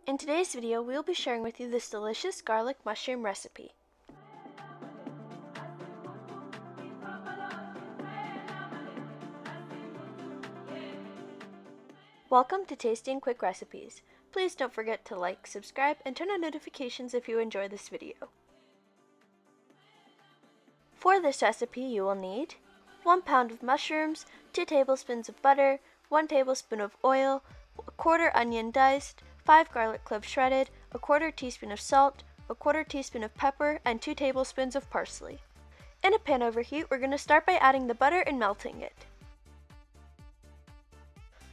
In today's video, we will be sharing with you this delicious garlic mushroom recipe. Welcome to Tasty and Quick Recipes. Please don't forget to like, subscribe, and turn on notifications if you enjoy this video. For this recipe, you will need 1 pound of mushrooms, 2 tablespoons of butter, 1 tablespoon of oil, a quarter onion diced, 5 garlic cloves shredded, a quarter teaspoon of salt, a quarter teaspoon of pepper, and 2 tablespoons of parsley. In a pan over heat, we're going to start by adding the butter and melting it.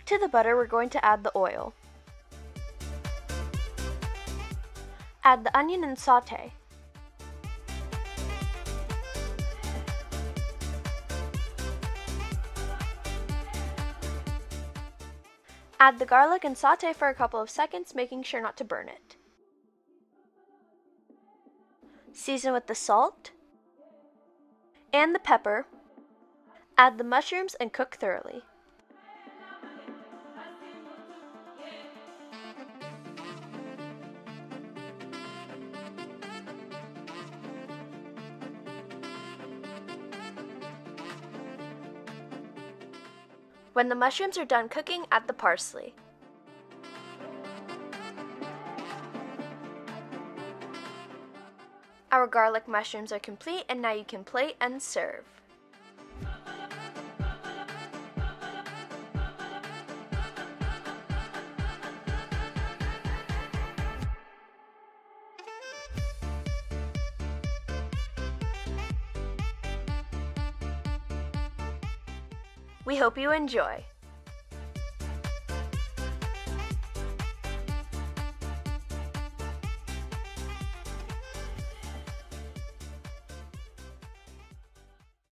To the butter, we're going to add the oil. Add the onion and saute. Add the garlic and saute for a couple of seconds, making sure not to burn it. Season with the salt and the pepper. Add the mushrooms and cook thoroughly. When the mushrooms are done cooking, add the parsley. Our garlic mushrooms are complete, and now you can plate and serve. We hope you enjoy.